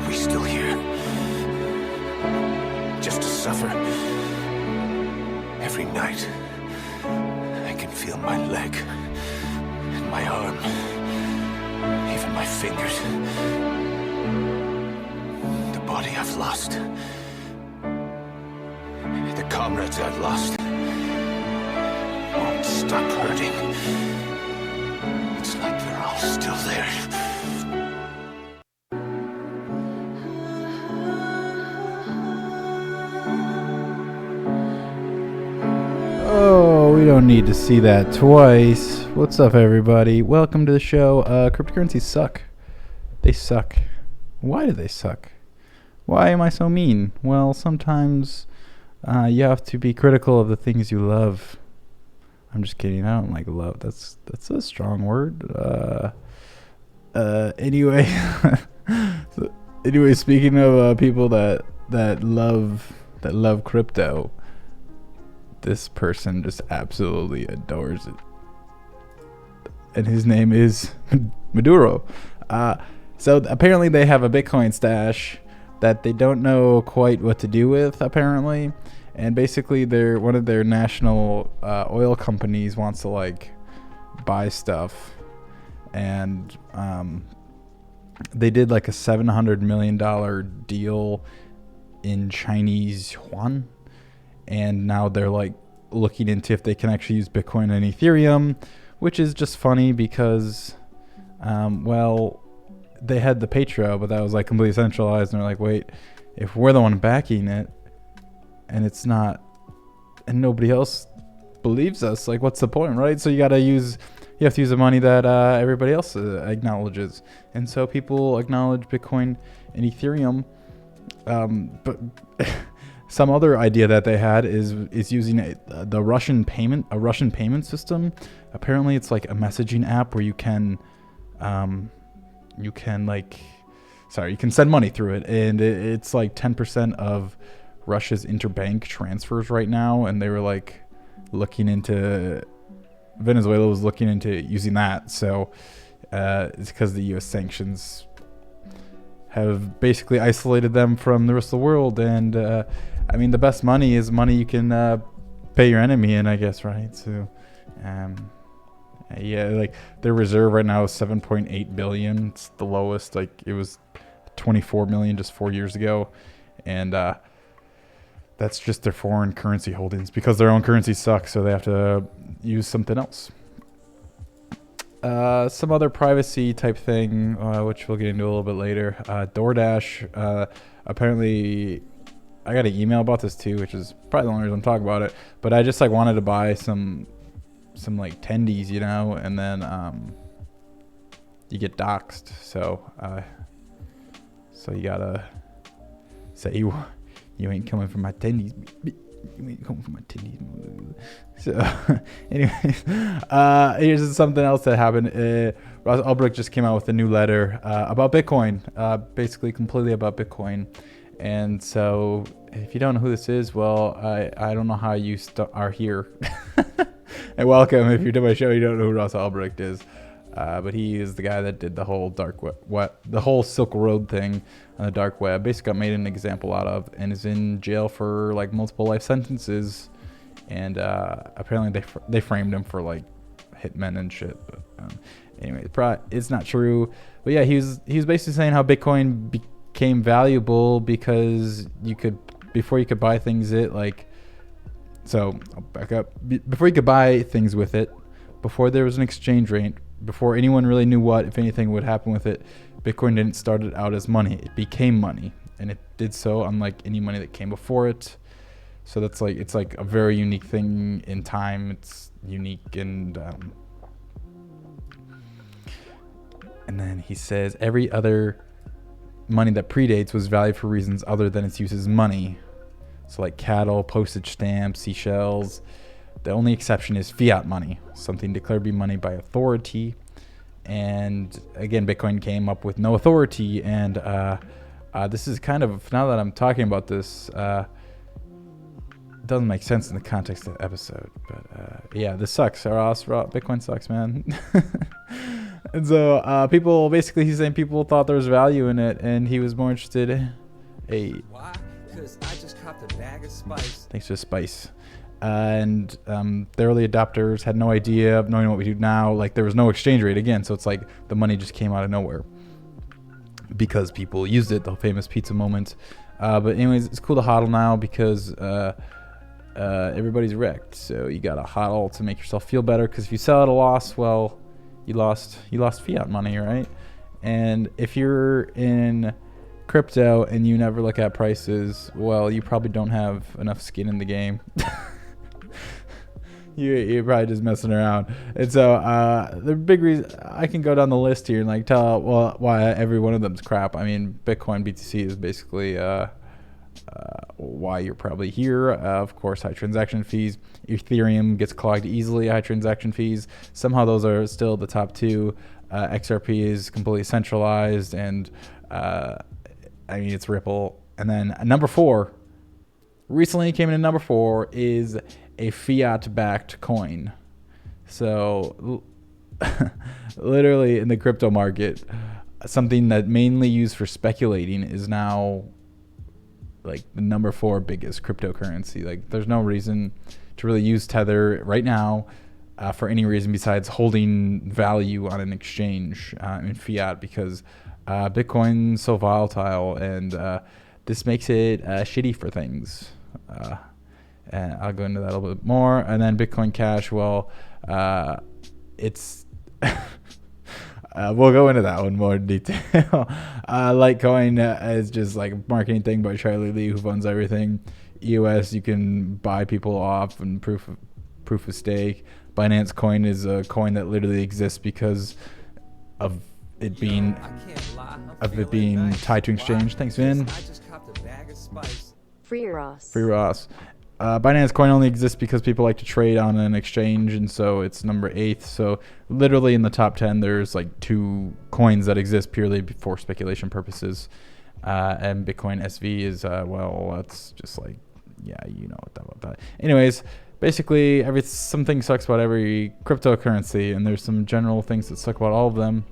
we still here? Just to suffer? Every night, I can feel my leg, and my arm, even my fingers. The body I've lost. The comrades I've lost. Won't stop hurting. It's like they're all still there. Oh, we don't need to see that twice. What's up, everybody? Welcome to the show. Cryptocurrencies suck. They suck. Why do they suck? Why am I so mean? Well, sometimes you have to be critical of the things you love. I'm just kidding. I don't like love. That's a strong word. Anyway, speaking of people that love crypto, this person just absolutely adores it, and his name is Maduro. So apparently they have a Bitcoin stash that they don't know quite what to do with, apparently. And basically one of their national oil companies wants to like buy stuff, and they did like a $700 million deal in Chinese yuan, and now they're like looking into if they can actually use Bitcoin and Ethereum, which is just funny because well, they had the Patreon, but that was like completely centralized, and they're like, wait, if we're the one backing it and it's not, and nobody else believes us, like what's the point, right? So you have to use the money that everybody else acknowledges, and so people acknowledge Bitcoin and Ethereum, but some other idea that they had is using a Russian payment system. Apparently it's like a messaging app where you can send money through it, and it's like 10% of Russia's interbank transfers right now, and they were like Venezuela was looking into using that. So it's because the U.S. sanctions have basically isolated them from the rest of the world, and I mean, the best money is money you can pay your enemy in, I guess, right? So yeah, like their reserve right now is 7.8 billion. It's the lowest. Like it was 24 million just 4 years ago, and that's just their foreign currency holdings because their own currency sucks, so they have to use something else. Some other privacy type thing, which we'll get into a little bit later. DoorDash, apparently, I got an email about this too, which is probably the only reason I'm talking about it. But I just like wanted to buy some like tendies, you know, and then you get doxxed. So you gotta say you ain't coming for my tendies. You ain't coming for my tendies. So, anyways, here's something else that happened. Ulbricht just came out with a new letter about Bitcoin, basically completely about Bitcoin. And so, if you don't know who this is, well, I don't know how you are here. And welcome. If you're to my show, you don't know who Russell Ulbricht is. But he is the guy that did the whole the whole Silk Road thing on the dark web. Basically got made an example out of, and is in jail for like multiple life sentences. And apparently they framed him for like hitmen and shit. But anyway, it's not true. But yeah, he was basically saying how Bitcoin became valuable because before you could buy things so I'll back up. Before you could buy things with it, before there was an exchange rate, before anyone really knew if anything would happen with it, Bitcoin didn't start it out as money. It became money, and it did so unlike any money that came before it. So it's like a very unique thing in time. It's unique, and then he says every other money that predates was valued for reasons other than its use as money. So like cattle, postage stamps, seashells. The only exception is fiat money, something declared to be money by authority. And again, Bitcoin came up with no authority. And this is kind of, now that I'm talking about this, doesn't make sense in the context of the episode. But yeah, this sucks. Bitcoin sucks, man. And so people, basically he's saying people thought there was value in it, and he was more interested. Why? Because I just copped a bag of spice. Thanks for the spice. And the early adopters had no idea of knowing what we do now. Like, there was no exchange rate again, so it's like the money just came out of nowhere because people used it. The famous pizza moment. But anyways, it's cool to hodl now because everybody's wrecked. So you gotta hodl to make yourself feel better, because if you sell at a loss, well, you lost fiat money, right? And if you're in crypto and you never look at prices, well, you probably don't have enough skin in the game. You're probably just messing around. And so the big reason, I can go down the list here and like tell why every one of them's crap. I mean, Bitcoin BTC is basically why you're probably here. Of course, high transaction fees. Ethereum gets clogged easily, high transaction fees. Somehow those are still the top two. XRP is completely centralized, and I mean, it's Ripple. And then number 4, recently came in at number 4, is a fiat-backed coin. So literally in the crypto market, something that mainly used for speculating is now like the number 4 biggest cryptocurrency. Like, there's no reason to really use Tether right now for any reason besides holding value on an exchange in fiat, because Bitcoin's so volatile, and this makes it shitty for things. And I'll go into that a little bit more. And then Bitcoin Cash, well, it's we'll go into that one more in detail. Litecoin is just like a marketing thing by Charlie Lee, who funds everything. EOS, you can buy people off, and proof of stake. Binance Coin is a coin that literally exists because of it being tied to exchange. Thanks, Vin. Free Ross. Binance Coin only exists because people like to trade on an exchange, and so it's number 8. So literally in the top 10, there's like 2 coins that exist purely for speculation purposes. And Bitcoin SV is, well, that's just like, yeah, you know about that. Anyways, basically something sucks about every cryptocurrency, and there's some general things that suck about all of them.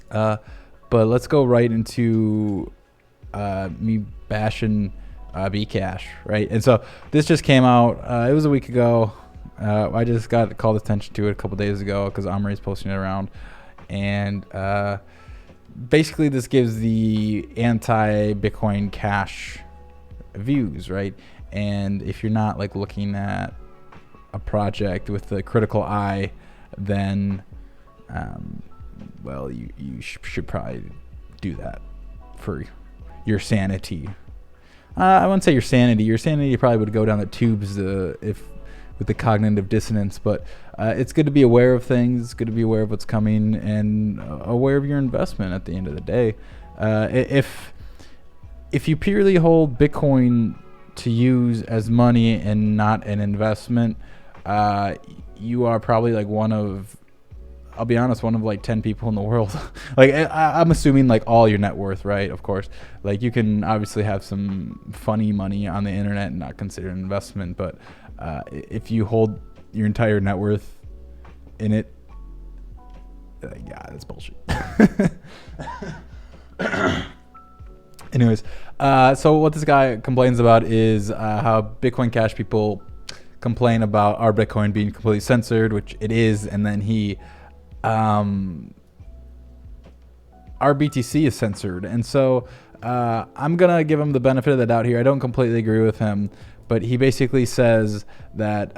But let's go right into me bashing Bcash, right? And so this just came out. It was a week ago. I just got called attention to it a couple days ago because Omri's posting it around. And basically this gives the anti-Bitcoin Cash views, right? And if you're not like looking at a project with a critical eye, then well, you should probably do that for your sanity. I wouldn't say your sanity. Your sanity probably would go down the tubes if with the cognitive dissonance. But it's good to be aware of things. It's good to be aware of what's coming, and aware of your investment at the end of the day. If you purely hold Bitcoin to use as money and not an investment, you are probably like I'll be honest, one of like 10 people in the world. Like, I'm assuming like all your net worth, right? Of course, like you can obviously have some funny money on the internet and not consider an investment, but if you hold your entire net worth in it, yeah, that's bullshit. Anyways, so what this guy complains about is how Bitcoin Cash people complain about our Bitcoin being completely censored, which it is, and then our BTC is censored. And so I'm gonna give him the benefit of the doubt here. I don't completely agree with him, but he basically says that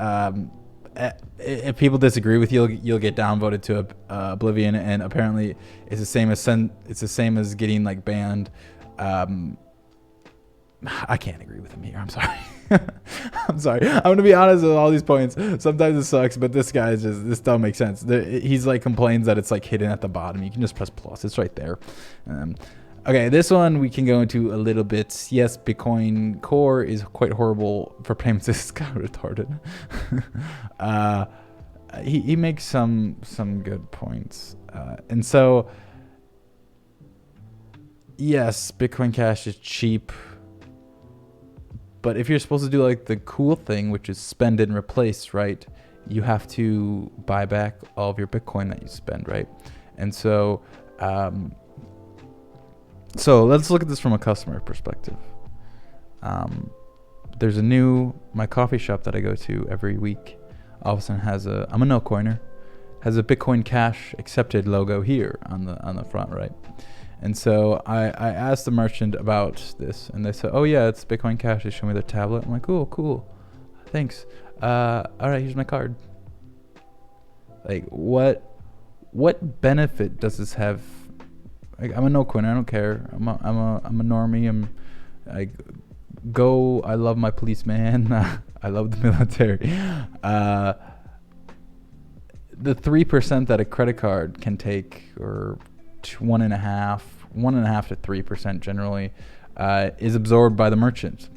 if people disagree with you, you'll get downvoted to oblivion, and apparently it's the same as getting like banned. I can't agree with him here. I'm sorry. I'm sorry. I'm gonna be honest with all these points. Sometimes it sucks, but this guy is this don't make sense. He's like complains that it's like hidden at the bottom. You can just press plus. It's right there. Okay, this one we can go into a little bit. Yes, Bitcoin Core is quite horrible for payments. This is kind of retarded. He makes some good points, and so yes, Bitcoin Cash is cheap, But if you're supposed to do like the cool thing, which is spend and replace, right? You have to buy back all of your Bitcoin that you spend, right? And so, so let's look at this from a customer perspective. There's my coffee shop that I go to every week all of a sudden has I'm a no coiner, has a Bitcoin Cash accepted logo here on the front, right? And so I asked the merchant about this, and they said, oh yeah, it's Bitcoin Cash. They show me their tablet. I'm like, cool, thanks. All right, here's my card. Like, what benefit does this have? Like, I'm a no coiner. I don't care. I'm a normie. I love my policeman. I love the military. The 3% that a credit card can take, or 1.5 to 3% generally, is absorbed by the merchant.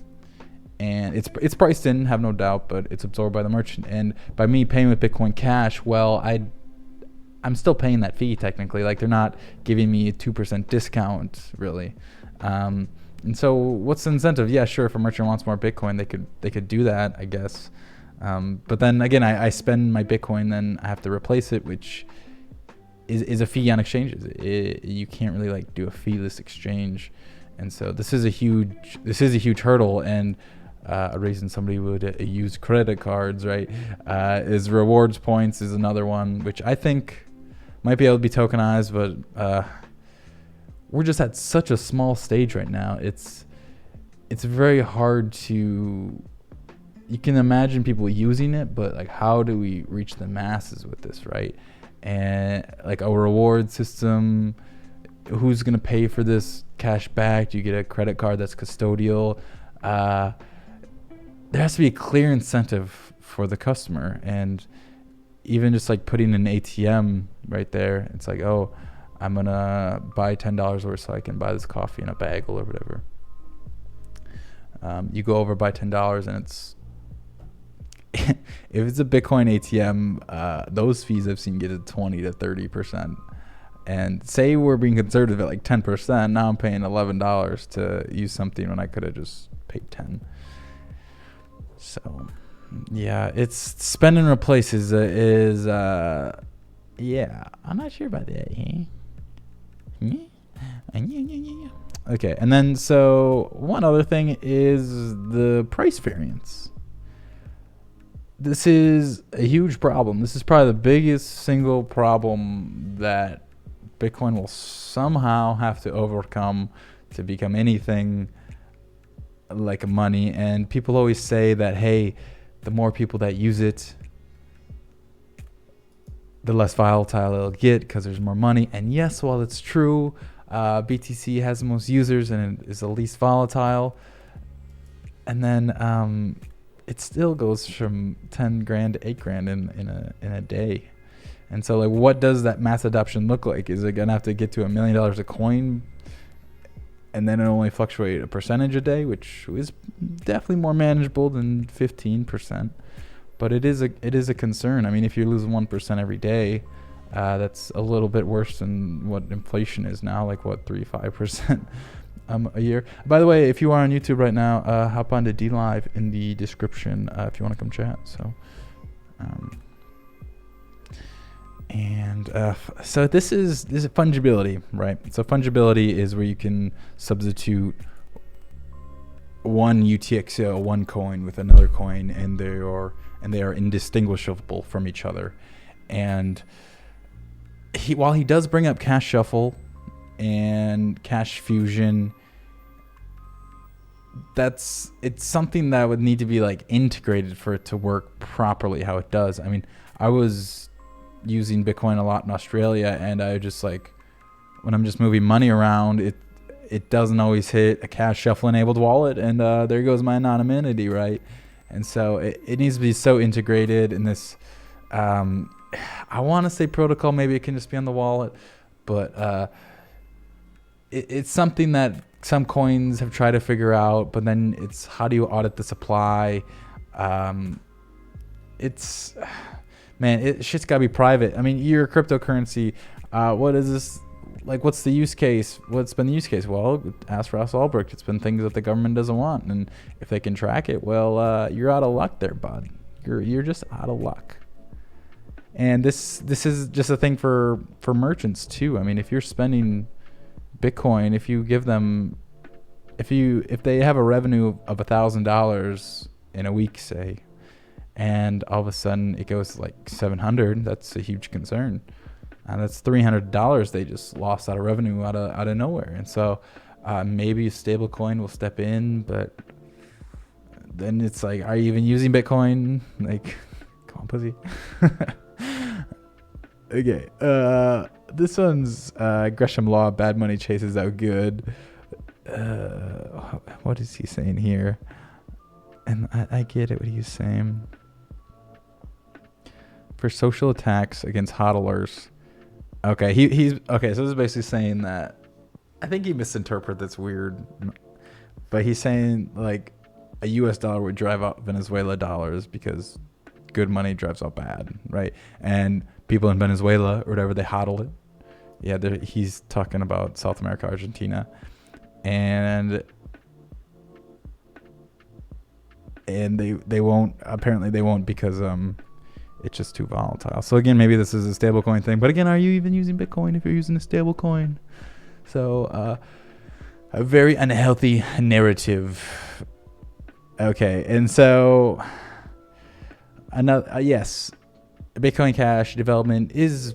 And it's priced in, have no doubt, but it's absorbed by the merchant. And by me paying with Bitcoin Cash, well, I'm still paying that fee technically. Like, they're not giving me a 2% discount really. And so what's the incentive? Yeah, sure, if a merchant wants more Bitcoin, they could do that, I guess. But then again, I spend my Bitcoin, then I have to replace it, which is a fee on exchanges. You can't really like do a feeless exchange. And so this is a huge hurdle, and a reason somebody would use credit cards, right? Is rewards points is another one, which I think might be able to be tokenized, but we're just at such a small stage right now. It's very hard to. You can imagine people using it, but like, how do we reach the masses with this, right? And like a reward system, who's gonna pay for this cash back? Do you get a credit card that's custodial? There has to be a clear incentive for the customer, and even just like putting an ATM right there, it's like, oh, I'm gonna buy $10 worth so I can buy this coffee in a bagel or whatever. You go over by $10, and it's if it's a Bitcoin ATM, those fees I've seen get to 20 to 30%. And say we're being conservative at like 10%, now I'm paying $11 to use something when I could have just paid 10. So yeah, it's spend and replace is yeah, I'm not sure about that. Okay, and then so one other thing is the price variance. This is a huge problem. This is probably the biggest single problem that Bitcoin will somehow have to overcome to become anything like money. And people always say that, hey, the more people that use it, the less volatile it'll get because there's more money. And yes, while it's true, BTC has the most users and it is the least volatile. And then it still goes from 10 grand to 8 grand in a day. And so like, what does that mass adoption look like? Is it gonna have to get to $1 million a coin and then it only fluctuate a percentage a day, which is definitely more manageable than 15%. But it is a concern. I mean, if you're losing 1% every day, that's a little bit worse than what inflation is now, like what 3-5% a year. By the way, if you are on YouTube right now, hop on to DLive in the description if you want to come chat. So, so this is fungibility, right? So fungibility is where you can substitute one UTXO, one coin with another coin, and they are indistinguishable from each other. And while he does bring up cash shuffle and cash fusion, it's something that would need to be like integrated for it to work properly how it does. I mean, I was using Bitcoin a lot in Australia, and I just like, when I'm just moving money around, it doesn't always hit a cash shuffle enabled wallet, and there goes my anonymity, right? And so it needs to be so integrated in this, I want to say protocol, maybe it can just be on the wallet, but it's something that some coins have tried to figure out, but then it's how do you audit the supply? Shit's gotta be private. I mean, your cryptocurrency, what is this? like, what's the use case? What's been the use case? Well, ask Ross Ulbricht. It's been things that the government doesn't want, and if they can track it, well, you're out of luck there, bud. You're just out of luck. And this is just a thing for merchants too. I mean, if you're spending Bitcoin, if you give them, if they have a revenue of $1,000 in a week, say, and all of a sudden it goes to like 700, that's a huge concern. And that's $300 they just lost out of revenue out of nowhere. And so maybe a stable coin will step in, but then it's like, are you even using Bitcoin? Like, come on, pussy. Okay. This one's Gresham Law, bad money chases out good. What is he saying here? And I get it what he's saying. For social attacks against hodlers. Okay, he's okay. So this is basically saying that, I think he misinterpreted this weird, but he's saying like a U.S. dollar would drive out Venezuela dollars because good money drives out bad, right? And people in Venezuela or whatever, they hodl it. Yeah, he's talking about South America, Argentina, and they won't, apparently they won't, because it's just too volatile. So again, maybe this is a stablecoin thing. But again, are you even using Bitcoin if you're using a stablecoin? So a very unhealthy narrative. Okay, and so another yes, Bitcoin Cash development is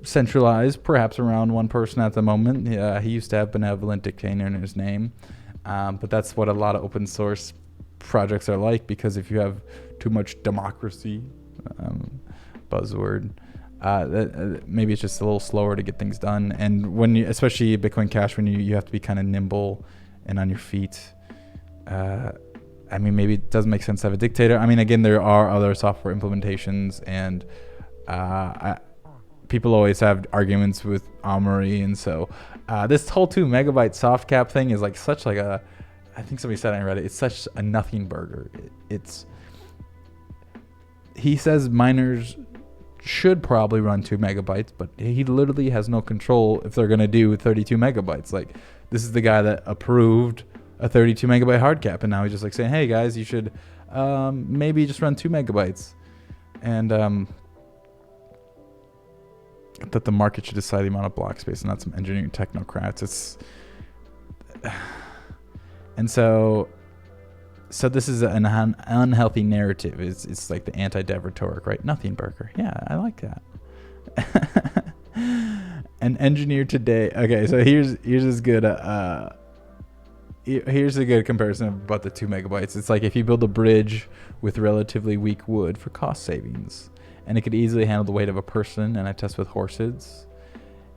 centralized, perhaps around one person at the moment. He used to have benevolent dictator in his name, but that's what a lot of open source projects are like, because if you have too much democracy, buzzword, maybe it's just a little slower to get things done. And when you, especially Bitcoin Cash, when you have to be kind of nimble and on your feet, I mean, maybe it doesn't make sense to have a dictator. I mean, again, there are other software implementations, and people always have arguments with Amory, and so this whole 2 megabyte soft cap thing is like such like a, I think somebody said on Reddit, it's such a nothing burger. He says miners should probably run 2 megabytes, but he literally has no control if they're going to do 32 megabytes. Like, this is the guy that approved a 32 megabyte hard cap, and now he's just like saying, hey guys, you should maybe just run 2 megabytes. And that the market should decide the amount of block space and not some engineering technocrats. And so this is an unhealthy narrative. It's like the anti-dev rhetoric, right? Nothing burger. Yeah, I like that. An engineer today. Okay, so here's as good. Here's a good comparison about the 2 megabytes. It's like if you build a bridge with relatively weak wood for cost savings, and it could easily handle the weight of a person. And I test with horses,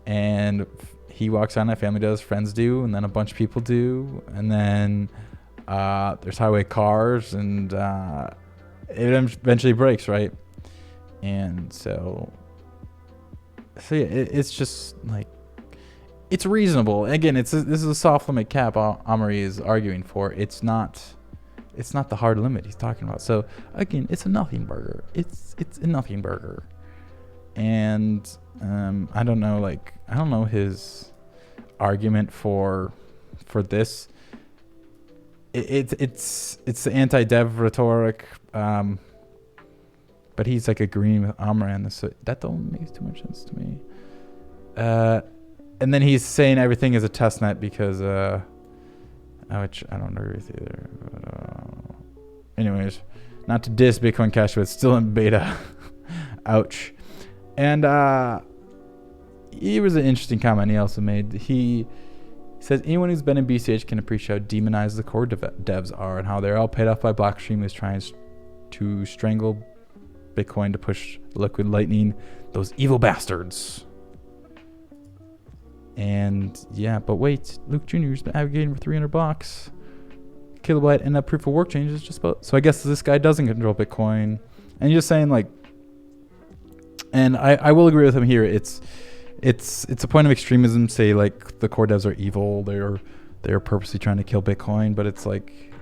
and he walks on it, family does, friends do, and then a bunch of people do, and then there's highway cars, and it eventually breaks, right? And so yeah, it's just like, it's reasonable. Again, this is a soft limit cap Amory is arguing for. It's not the hard limit he's talking about. So again, it's a nothing burger. It's a nothing burger. And I don't know his argument for this. It's the anti-dev rhetoric, but he's like agreeing with Amory on this. So that don't make too much sense to me. And then he's saying everything is a test net because, which I don't agree with either. But, anyways, not to diss Bitcoin Cash, but it's still in beta. Ouch. And here was an interesting comment he also made. He says anyone who's been in BCH can appreciate how demonized the core devs are and how they're all paid off by Blockstream who's trying to strangle Bitcoin to push liquid lightning. Those evil bastards. And yeah, but wait, Luke Jr. has been advocating for 300 blocks, kilobyte, and a proof of work change is just about. So I guess this guy doesn't control Bitcoin, and you're just saying like, and I will agree with him here. It's a point of extremism. Say like the core devs are evil. They're purposely trying to kill Bitcoin, but it's like,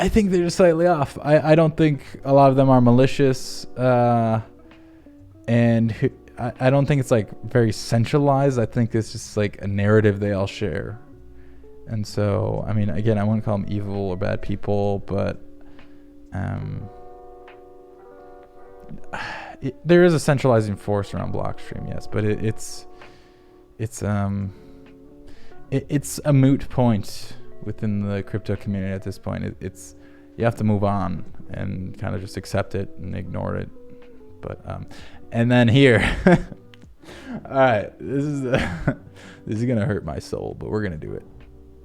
I think they're just slightly off. I don't think a lot of them are malicious, and I don't think it's like very centralized. I think it's just like a narrative they all share. And so, I mean, again, I wouldn't call them evil or bad people, but there is a centralizing force around Blockstream, yes, but it's a moot point within the crypto community at this point. It's you have to move on and kind of just accept it and ignore it. But and then here, all right, this is gonna hurt my soul, but we're gonna do it.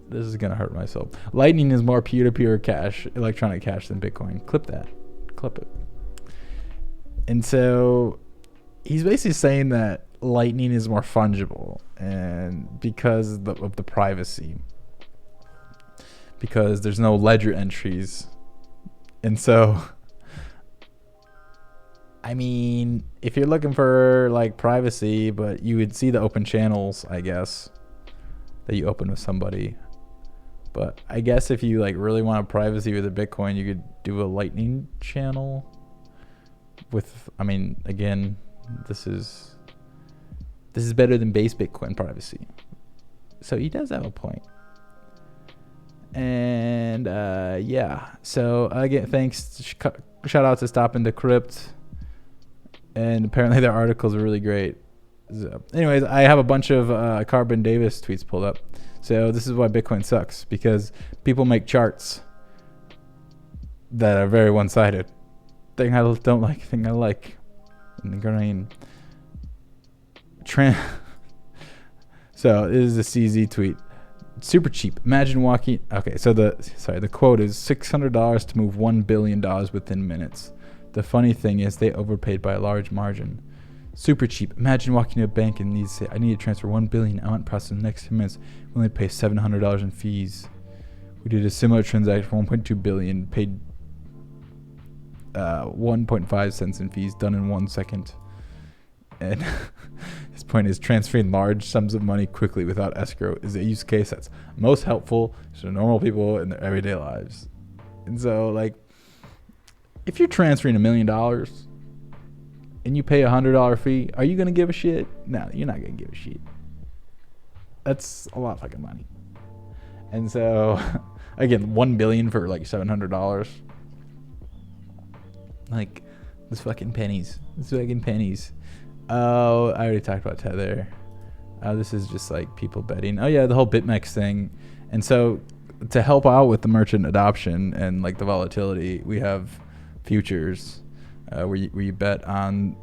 This is gonna hurt my soul. Lightning is more peer-to-peer cash, electronic cash than Bitcoin. Clip it. And so he's basically saying that Lightning is more fungible, and because of the privacy, because there's no ledger entries. And so, I mean, if you're looking for like privacy, but you would see the open channels, I guess, that you open with somebody. But I guess if you like really want privacy with a Bitcoin, you could do a Lightning channel with, I mean, again, this is better than base Bitcoin privacy. So he does have a point. And yeah, so again, thanks, shout out to Stop into Crypt. And apparently their articles are really great. So anyways, I have a bunch of Carbon Davis tweets pulled up. So this is why Bitcoin sucks, because people make charts that are very one-sided. Thing I don't like, thing I like. In the grain. So this is a CZ tweet. Super cheap. Imagine walking. Okay, so the quote is $600 to move $1 billion within minutes. The funny thing is they overpaid by a large margin. Super cheap. Imagine walking to a bank and need to say, I need to transfer $1 billion. I want to process in the next 10 minutes. We only pay $700 in fees. We did a similar transaction for $1.2 billion, paid 1.5 cents in fees, done in 1 second. And his point is transferring large sums of money quickly without escrow is a use case that's most helpful to normal people in their everyday lives. And so, like, if you're transferring $1 million and you pay $100 fee, are you gonna give a shit? No, you're not gonna give a shit. That's a lot of fucking money. And so, again, $1 billion for like $700. Like, this fucking pennies. Oh, I already talked about Tether. This is just like people betting. Oh yeah, the whole BitMEX thing. And so, to help out with the merchant adoption and like the volatility, we have futures where you bet on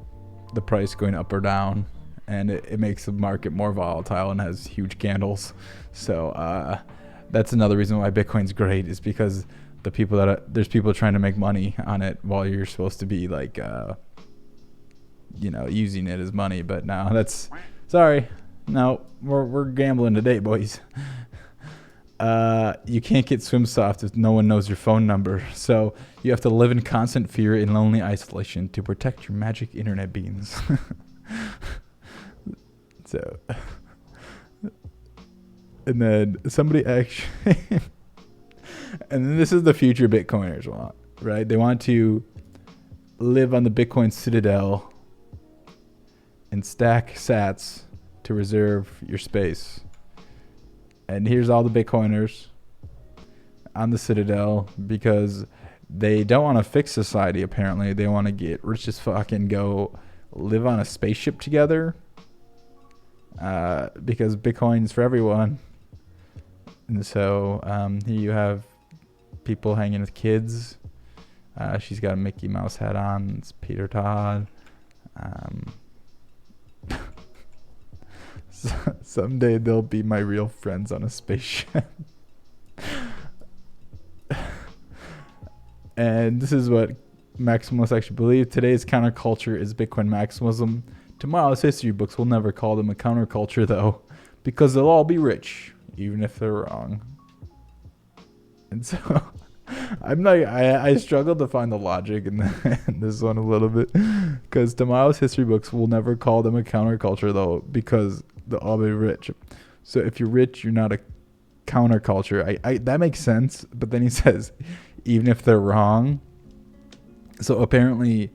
the price going up or down, and it makes the market more volatile and has huge candles. So that's another reason why Bitcoin's great, is because the people there's people trying to make money on it while you're supposed to be like using it as money. But now we're gambling today, boys. You can't get SwimSoft if no one knows your phone number. So you have to live in constant fear and lonely isolation to protect your magic internet beans. So, and then somebody actually, and then this is the future Bitcoiners want, right? They want to live on the Bitcoin Citadel and stack sats to reserve your space. And here's all the Bitcoiners on the Citadel because they don't want to fix society, apparently. They want to get rich as fuck and go live on a spaceship together because Bitcoin's for everyone. And so here you have people hanging with kids. She's got a Mickey Mouse hat on. It's Peter Todd. Someday they'll be my real friends on a spaceship. And this is what maximalists actually believe. Today's counterculture is Bitcoin maximalism. Tomorrow's history books will never call them a counterculture, though, because they'll all be rich, even if they're wrong. And so I struggled to find the logic in this one a little bit, because tomorrow's history books will never call them a counterculture, though, because they'll all be rich. So if you're rich, you're not a counterculture. I that makes sense. But then he says, even if they're wrong. So apparently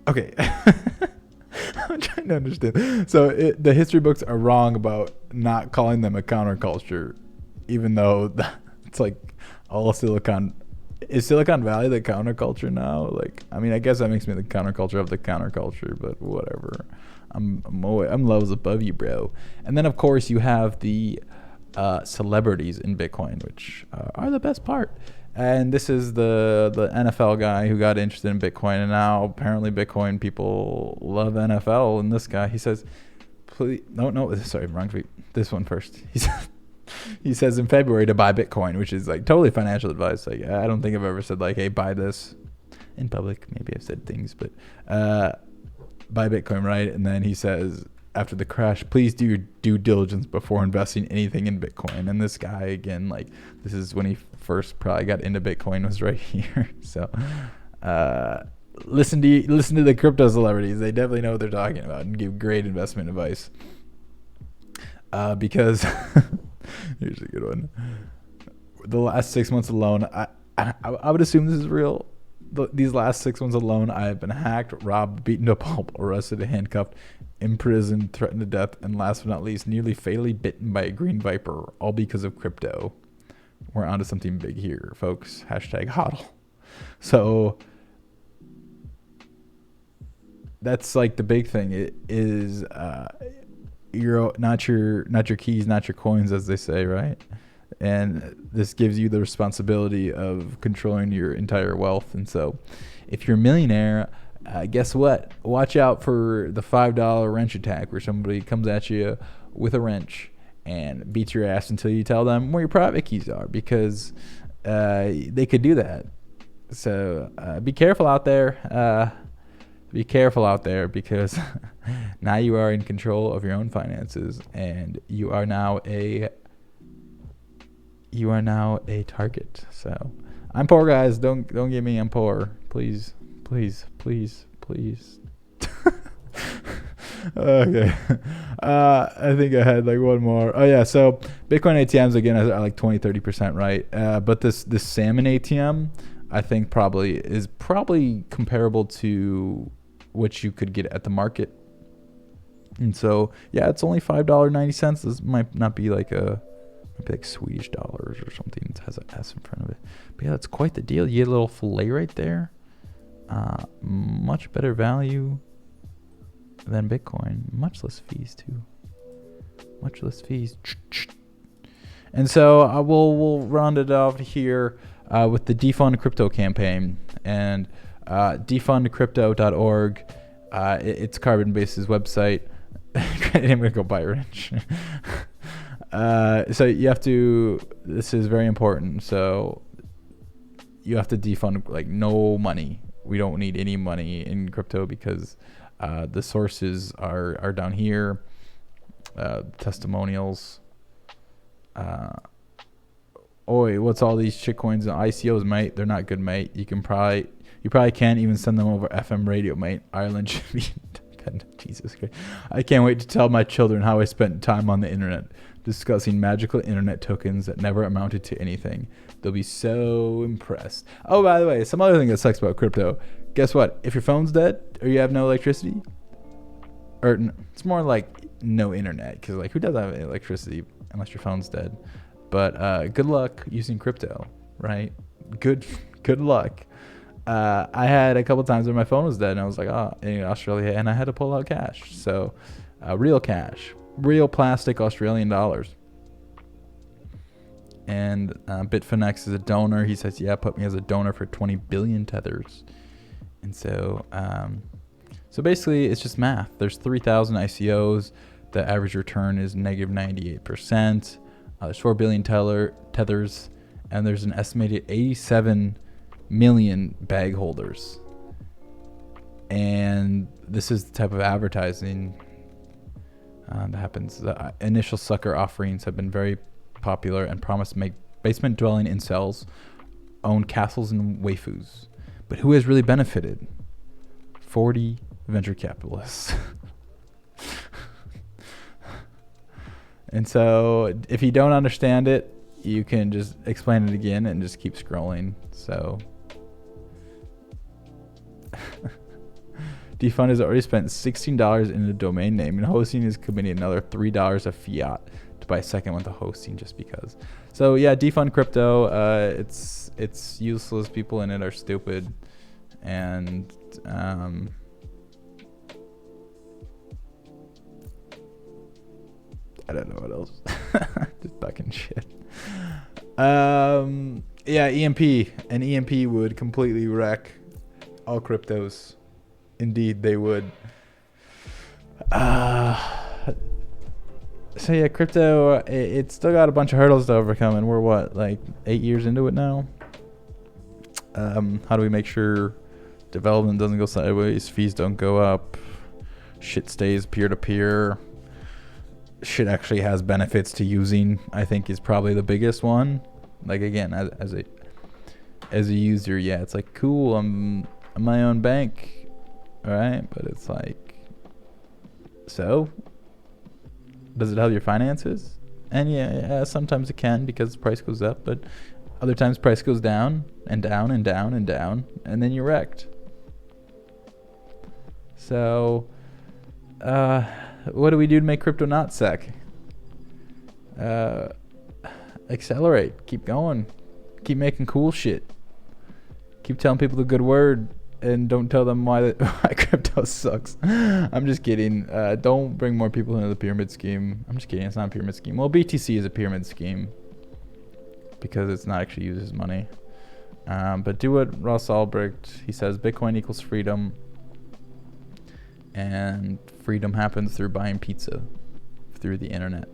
Okay. I'm trying to understand. So the history books are wrong about not calling them a counterculture, even though it's like all Silicon. Is Silicon Valley the counterculture now? Like, I mean, I guess that makes me the counterculture of the counterculture, but whatever. I'm levels above you, bro. And then of course you have the celebrities in Bitcoin, which are the best part. And this is the NFL guy who got interested in Bitcoin, and now apparently Bitcoin people love NFL. And this guy, he says, please, no, sorry, wrong tweet. This one first. He says in February to buy Bitcoin, which is like totally financial advice. Like, I don't think I've ever said like, hey, buy this in public. Maybe I've said things, but buy Bitcoin, right? And then he says, after the crash, please do your due diligence before investing anything in Bitcoin. And this guy, again, like, this is when he first probably got into Bitcoin, was right here. So listen to the crypto celebrities. They definitely know what they're talking about and give great investment advice. Because here's a good one. The last 6 months alone, I would assume this is real. These last 6 months alone, I have been hacked, robbed, beaten to a pulp, arrested, handcuffed, imprisoned, threatened to death, and last but not least, nearly fatally bitten by a green viper, all because of crypto. We're onto something big here, folks. Hashtag HODL. So that's like the big thing. It is not your keys, not your coins, as they say, right? And this gives you the responsibility of controlling your entire wealth. And so if you're a millionaire, guess what? Watch out for the $5 wrench attack, where somebody comes at you with a wrench and beats your ass until you tell them where your private keys are, because they could do that. So be careful out there. Be careful out there, because now you are in control of your own finances, and you are now a target. So I'm poor, guys. Don't get me. I'm poor. Please. Okay. I think I had like one more. Oh yeah. So Bitcoin ATMs again are like 20-30%, right? But this salmon ATM, I think is probably comparable to what you could get at the market. And so yeah, it's only $5.90. This might not be like Swedish dollars or something. It has an S in front of it. But yeah, that's quite the deal. You get a little fillet right there. Much better value than Bitcoin. Much less fees too. Much less fees. And so we'll round it off here with the Defund Crypto campaign. And defundcrypto.org. It's Carbon-Base's website. I'm gonna go buy a wrench. So you have to. This is very important. So you have to defund, like, no money. We don't need any money in crypto, because the sources are down here. Testimonials. What's all these shitcoins and ICOs, mate? They're not good, mate. You probably can't even send them over FM radio, mate. Ireland should be independent. Jesus Christ. I can't wait to tell my children how I spent time on the internet discussing magical internet tokens that never amounted to anything. They'll be so impressed. Oh, by the way, some other thing that sucks about crypto. Guess what? If your phone's dead or you have no electricity, or it's more like no internet, because like, who does have electricity unless your phone's dead? But good luck using crypto, right? Good luck. I had a couple times where my phone was dead, and I was like, in Australia, and I had to pull out cash. So real cash, real plastic Australian dollars. And Bitfinex is a donor. He says, yeah, put me as a donor for 20 billion tethers. And so basically it's just math. There's 3,000 ICOs. The average return is negative 98%. There's 4 billion tethers, and there's an estimated 87 million bag holders. And this is the type of advertising that happens. The initial sucker offerings have been very popular and promise to make basement dwelling incels own castles and waifus. But who has really benefited? 40 venture capitalists. And so if you don't understand it, you can just explain it again and just keep scrolling. So Defund has already spent $16 in the domain name, and hosting is committing another $3 of fiat to buy a second one to hosting just because. So yeah, Defund Crypto. It's useless. People in it are stupid, and I don't know what else. Just fucking shit. Yeah, EMP. An EMP would completely wreck all cryptos. Indeed, they would. So yeah, crypto, it's still got a bunch of hurdles to overcome, and we're what, like 8 years into it now? How do we make sure development doesn't go sideways, fees don't go up, shit stays peer-to-peer, shit actually has benefits to using, I think is probably the biggest one. Like again, as a user, yeah, it's like cool, I'm my own bank, alright, but it's like, so does it help your finances? And yeah, sometimes it can because the price goes up, but other times price goes down and down and down and down, and then you're wrecked. So what do we do to make crypto not sec? Accelerate, keep going, keep making cool shit, keep telling people the good word, and don't tell them why crypto sucks. I'm just kidding. Don't bring more people into the pyramid scheme. I'm just kidding. It's not a pyramid scheme. Well, BTC is a pyramid scheme because it's not actually uses money. But do what Ross Ulbricht, he says, Bitcoin equals freedom, and freedom happens through buying pizza through the internet.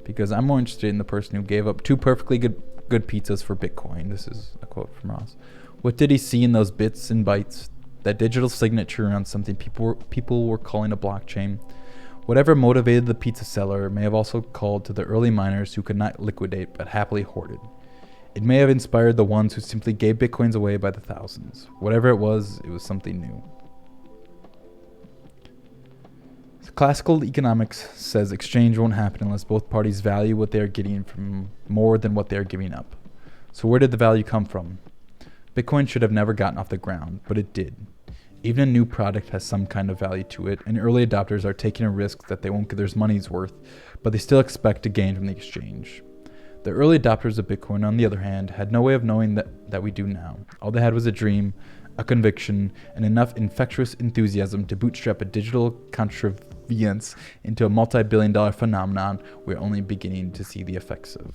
Because I'm more interested in the person who gave up 2 perfectly good pizzas for Bitcoin. This is a quote from Ross. What did he see in those bits and bytes? That digital signature on something people were calling a blockchain. Whatever motivated the pizza seller may have also called to the early miners who could not liquidate but happily hoarded. It may have inspired the ones who simply gave Bitcoins away by the thousands. Whatever it was something new. Classical economics says exchange won't happen unless both parties value what they are getting from more than what they are giving up. So where did the value come from? Bitcoin should have never gotten off the ground, but it did. Even a new product has some kind of value to it, and early adopters are taking a risk that they won't get their money's worth, but they still expect to gain from the exchange. The early adopters of Bitcoin, on the other hand, had no way of knowing that we do now. All they had was a dream, a conviction, and enough infectious enthusiasm to bootstrap a digital contrivance into a multi-billion-dollar phenomenon we're only beginning to see the effects of.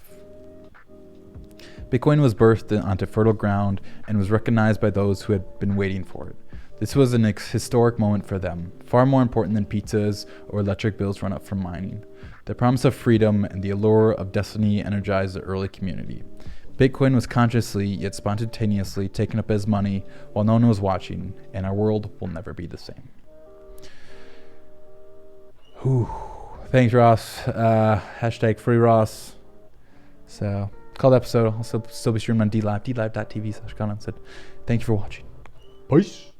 Bitcoin was birthed onto fertile ground and was recognized by those who had been waiting for it. This was an historic moment for them, far more important than pizzas or electric bills run up from mining. The promise of freedom and the allure of destiny energized the early community. Bitcoin was consciously yet spontaneously taken up as money while no one was watching, and our world will never be the same. Whew. Thanks, Ross. Hashtag free Ross. So, call the episode. I'll still be streaming on DLive, dlive.tv/Collin. Thank you for watching. Peace.